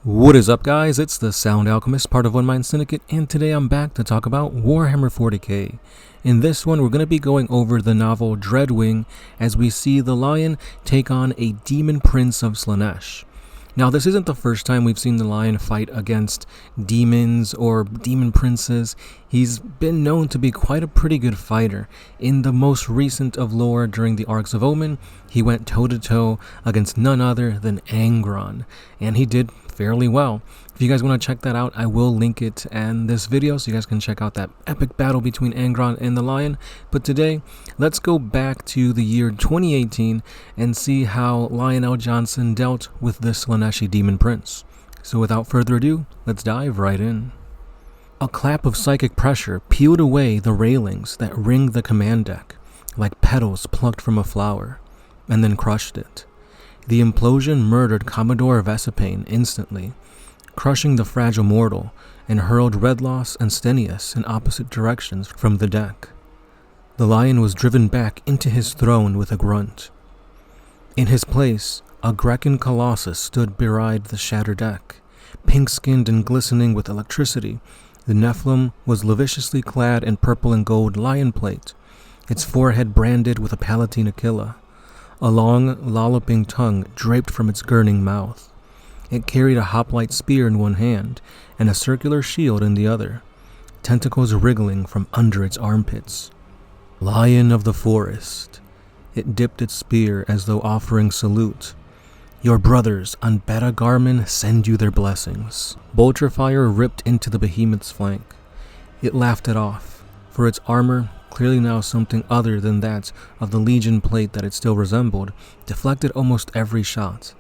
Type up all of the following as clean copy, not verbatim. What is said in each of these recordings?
What is up, guys? It's the Sound Alchemist, part of OneMindSyndicate, and today I'm back to talk about Warhammer 40k. In this one, we're going to be going over the novel Dreadwing as we see the Lion take on a demon prince of Slaanesh. Now, this isn't the first time we've seen the Lion fight against demons or demon princes. He's been known to be quite a pretty good fighter. In the most recent of lore during the Arcs of Omen, he went toe-to-toe against none other than Angron, and he did fairly well. If you guys want to check that out, I will link it in this video so you guys can check out that epic battle between Angron and the Lion. But today, let's go back to the year 2018 and see how Lionel Johnson dealt with this Slaaneshi demon prince. So without further ado, let's dive right in. A clap of psychic pressure peeled away the railings that ring the command deck, like petals plucked from a flower, and then crushed it. The implosion murdered Commodore Vesipane instantly, crushing the fragile mortal, and hurled Redloss and Stenius in opposite directions from the deck. The Lion was driven back into his throne with a grunt. In his place, a Grecan colossus stood beside the shattered deck. Pink-skinned and glistening with electricity, the Nephilim was lavishiously clad in purple and gold lion plate, its forehead branded with a Palatina Aquila. A long, lolloping tongue draped from its gurning mouth. It carried a hoplite spear in one hand and a circular shield in the other, tentacles wriggling from under its armpits. Lion of the forest. It dipped its spear as though offering salute. Your brothers on Beta Garmin send you their blessings. Bolter fire ripped into the behemoth's flank. It laughed it off, for its armor, clearly now something other than that of the Legion plate that it still resembled, deflected almost every shot,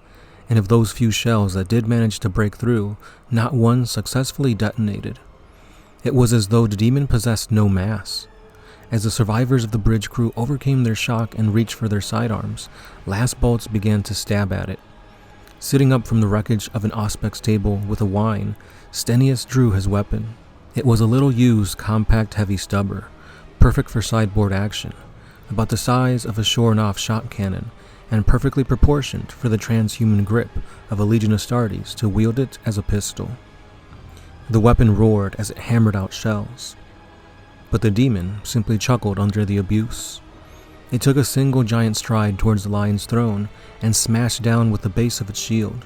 and of those few shells that did manage to break through, not one successfully detonated. It was as though the demon possessed no mass. As the survivors of the bridge crew overcame their shock and reached for their sidearms, last bolts began to stab at it. Sitting up from the wreckage of an Auspex table with a wine, Stenius drew his weapon. It was a little-used, compact, heavy stubber, perfect for sideboard action, about the size of a shorn-off shot cannon, and perfectly proportioned for the transhuman grip of a Legion Astartes to wield it as a pistol. The weapon roared as it hammered out shells, but the demon simply chuckled under the abuse. It took a single giant stride towards the Lion's throne and smashed down with the base of its shield.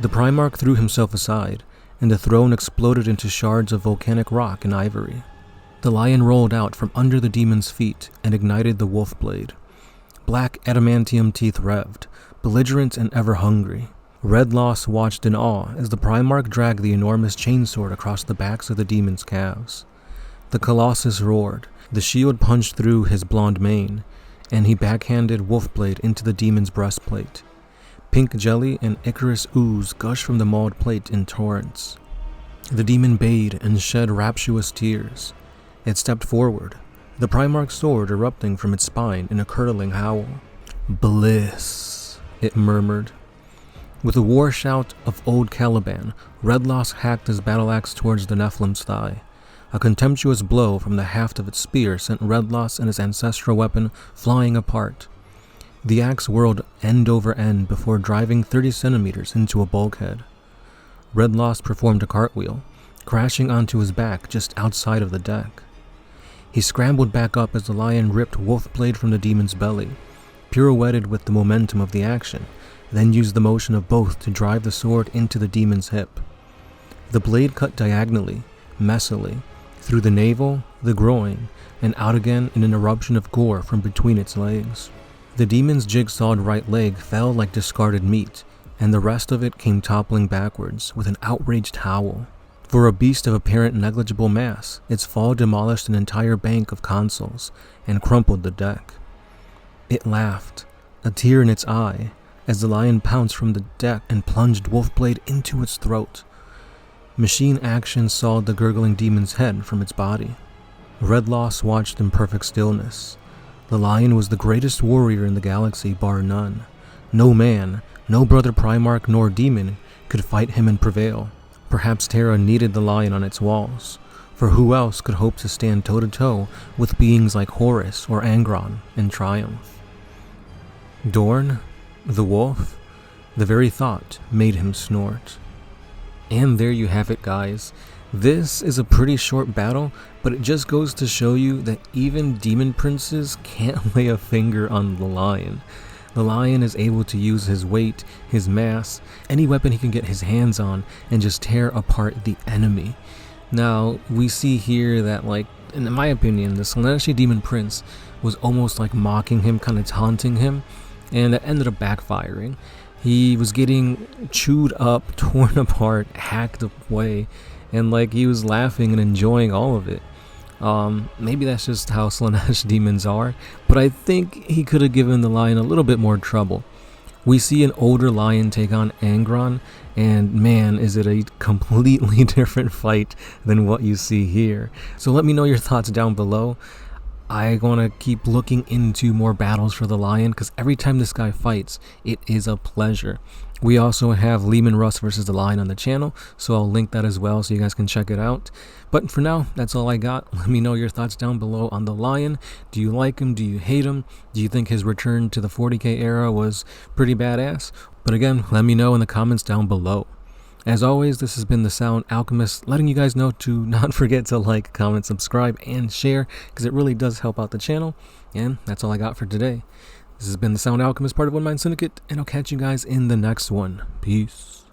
The Primarch threw himself aside, and the throne exploded into shards of volcanic rock and ivory. The Lion rolled out from under the demon's feet and ignited the wolf blade. Black adamantium teeth revved, belligerent and ever hungry. Redloss watched in awe as the Primarch dragged the enormous chainsword across the backs of the demon's calves. The Colossus roared, the shield punched through his blonde mane, and he backhanded Wolfblade into the demon's breastplate. Pink jelly and Icarus ooze gushed from the mauled plate in torrents. The demon bayed and shed rapturous tears. It stepped forward, the Primarch's sword erupting from its spine in a curdling howl. Bliss, it murmured. With a war shout of old Caliban, Redloss hacked his battle-axe towards the Nephilim's thigh. A contemptuous blow from the haft of its spear sent Redloss and his ancestral weapon flying apart. The axe whirled end over end before driving 30 centimeters into a bulkhead. Redloss performed a cartwheel, crashing onto his back just outside of the deck. He scrambled back up as the Lion ripped Wolfblade from the demon's belly, pirouetted with the momentum of the action, then used the motion of both to drive the sword into the demon's hip. The blade cut diagonally, messily, through the navel, the groin, and out again in an eruption of gore from between its legs. The demon's jigsawed right leg fell like discarded meat, and the rest of it came toppling backwards with an outraged howl. For a beast of apparent negligible mass, its fall demolished an entire bank of consoles and crumpled the deck. It laughed, a tear in its eye, as the Lion pounced from the deck and plunged Wolfblade into its throat. Machine action sawed the gurgling demon's head from its body. Redloss watched in perfect stillness. The Lion was the greatest warrior in the galaxy, bar none. No man, no brother Primarch nor demon could fight him and prevail. Perhaps Terra needed the Lion on its walls, for who else could hope to stand toe-to-toe with beings like Horus or Angron in triumph? Dorn? The wolf? The very thought made him snort. And there you have it, guys. This is a pretty short battle, but it just goes to show you that even demon princes can't lay a finger on the lion. The lion is able to use his weight, his mass, any weapon he can get his hands on, and just tear apart the enemy. Now, we see here that, like, in my opinion, the Slaaneshi Demon Prince was almost like mocking him, kind of taunting him, and that ended up backfiring. He was getting chewed up, torn apart, hacked away, and like he was laughing and enjoying all of it. Maybe that's just how Slaanesh demons are, but I think he could have given the lion a little bit more trouble. We see an older lion take on Angron, and man, is it a completely different fight than what you see here. So let me know your thoughts down below. I want to keep looking into more battles for the lion, because every time this guy fights, it is a pleasure. We also have Leman Russ versus the lion on the channel, so I'll link that as well so you guys can check it out. But for now, that's all I got. Let me know your thoughts down below on the lion. Do you like him? Do you hate him? Do you think his return to the 40k era was pretty badass? But again, let me know in the comments down below. As always, this has been the Sound Alchemist, letting you guys know to not forget to like, comment, subscribe, and share, because it really does help out the channel. And that's all I got for today. This has been the Sound Alchemist, part of OneMindSyndicate, and I'll catch you guys in the next one. Peace.